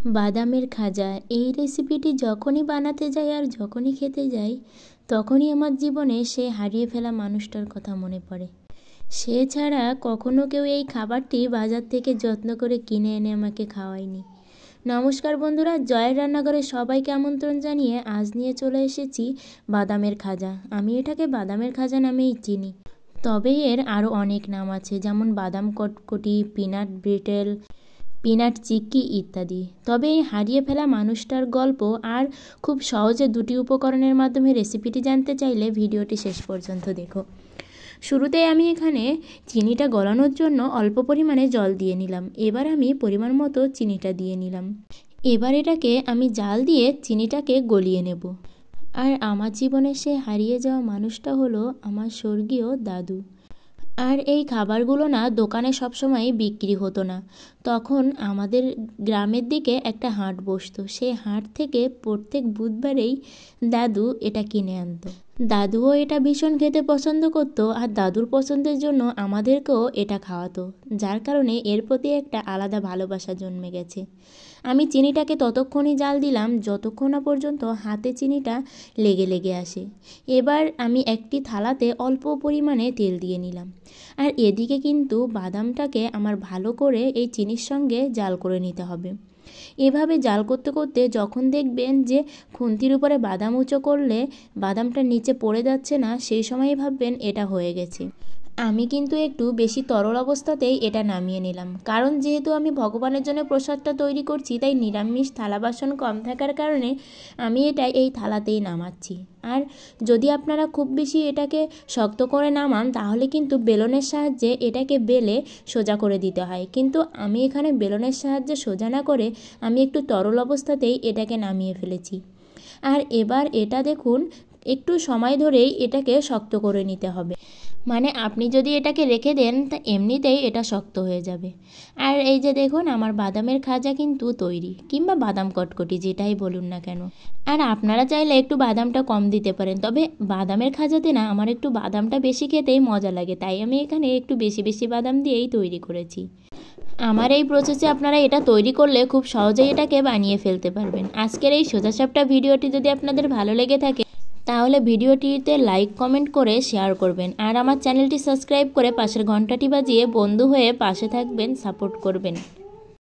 বাদামের খাজা এই রেসিপিটি যখনই বানাতে যাই আর যখনই খেতে যাই তখনই আমার জীবনে সে হারিয়ে ফেলা মানুষটার কথা মনে পড়ে। সে ছাড়া কখনো কেউ এই খাবারটি বাজার থেকে যত্ন করে কিনে এনে আমাকে খাওয়ায়নি। নমস্কার বন্ধুরা, জয়ের রান্নাঘরে সবাইকে আমন্ত্রণ জানিয়ে আজ নিয়ে চলে এসেছি বাদামের খাজা। আমি এটাকে বাদামের খাজা নামেই চিনি, তবে এর আরও অনেক নাম আছে, যেমন বাদাম কটকটি, পিনাট ব্রিটেল, পিনাট চিক্কি ইত্যাদি। তবে এই হারিয়ে ফেলা মানুষটার গল্প আর খুব সহজে দুটি উপকরণের মাধ্যমে রেসিপিটি জানতে চাইলে ভিডিওটি শেষ পর্যন্ত দেখো। শুরুতেই আমি এখানে চিনিটা গলানোর জন্য অল্প পরিমাণে জল দিয়ে নিলাম। এবার আমি পরিমাণ মতো চিনিটা দিয়ে নিলাম। এবার এটাকে আমি জাল দিয়ে চিনিটাকে গলিয়ে নেব। আর আমার জীবনে সে হারিয়ে যাওয়া মানুষটা হলো আমার স্বর্গীয় দাদু। আর এই খাবারগুলো না দোকানে সবসময় বিক্রি হতো না। তখন আমাদের গ্রামের দিকে একটা হাট বসতো, সেই হাট থেকে প্রত্যেক বুধবারেই দাদু এটা কিনে আনতো। দাদুও এটা ভীষণ খেতে পছন্দ করতো, আর দাদুর পছন্দের জন্য আমাদেরকেও এটা খাওয়াতো, যার কারণে এর প্রতি একটা আলাদা ভালোবাসা জন্মে গেছে। আমি চিনিটাকে ততক্ষণই জাল দিলাম যতক্ষণ না পর্যন্ত হাতে চিনিটা লেগে লেগে আসে। এবার আমি একটি থালাতে অল্প পরিমাণে তেল দিয়ে নিলাম। আর এদিকে কিন্তু বাদামটাকে আমার ভালো করে এই চিনির সঙ্গে জাল করে নিতে হবে। এভাবে জাল করতে করতে যখন দেখবেন যে খুন্তির উপরে বাদাম উঁচু করলে বাদামটা নিচে পড়ে যাচ্ছে না, সেই সময়ই ভাববেন এটা হয়ে গেছে। আমি কিন্তু একটু বেশি তরল অবস্থাতেই এটা নামিয়ে নিলাম, কারণ যেহেতু আমি ভগবানের জন্য প্রসাদটা তৈরি করছি, তাই নিরামিষ থালা বাসন কম থাকার কারণে আমি এটা এই থালাতেই নামাচ্ছি। আর যদি আপনারা খুব বেশি এটাকে শক্ত করে নামান তাহলে কিন্তু বেলনের সাহায্যে এটাকে বেলে সোজা করে দিতে হয়, কিন্তু আমি এখানে বেলনের সাহায্যে সোজা না করে আমি একটু তরল অবস্থাতেই এটাকে নামিয়ে ফেলেছি। আর এবার এটা দেখুন একটু সময় ধরেই এটাকে শক্ত করে নিতে হবে, মানে আপনি যদি এটাকে রেখে দেন তা এমনিতেই এটা শক্ত হয়ে যাবে। আর এই যে দেখুন আমার বাদামের খাজা কিন্তু তৈরি, কিংবা বাদাম কটকটি যেটাই বলুন না কেন। আর আপনারা চাইলে একটু বাদামটা কম দিতে পারেন, তবে বাদামের খাজাতে না আমার একটু বাদামটা বেশি খেতেই মজা লাগে, তাই আমি এখানে একটু বেশি বেশি বাদাম দিয়েই তৈরি করেছি। আমার এই প্রসেসে আপনারা এটা তৈরি করলে খুব সহজেই এটাকে বানিয়ে ফেলতে পারবেন। আজকের এই সোজাসাপটা ভিডিওটি যদি আপনাদের ভালো লেগে থাকে তাহলে ভিডিওটিতে লাইক কমেন্ট করে শেয়ার করবেন, আর আমার চ্যানেলটি সাবস্ক্রাইব করে পাশের ঘন্টাটি বাজিয়ে বন্ধু হয়ে পাশে থাকবেন, সাপোর্ট করবেন।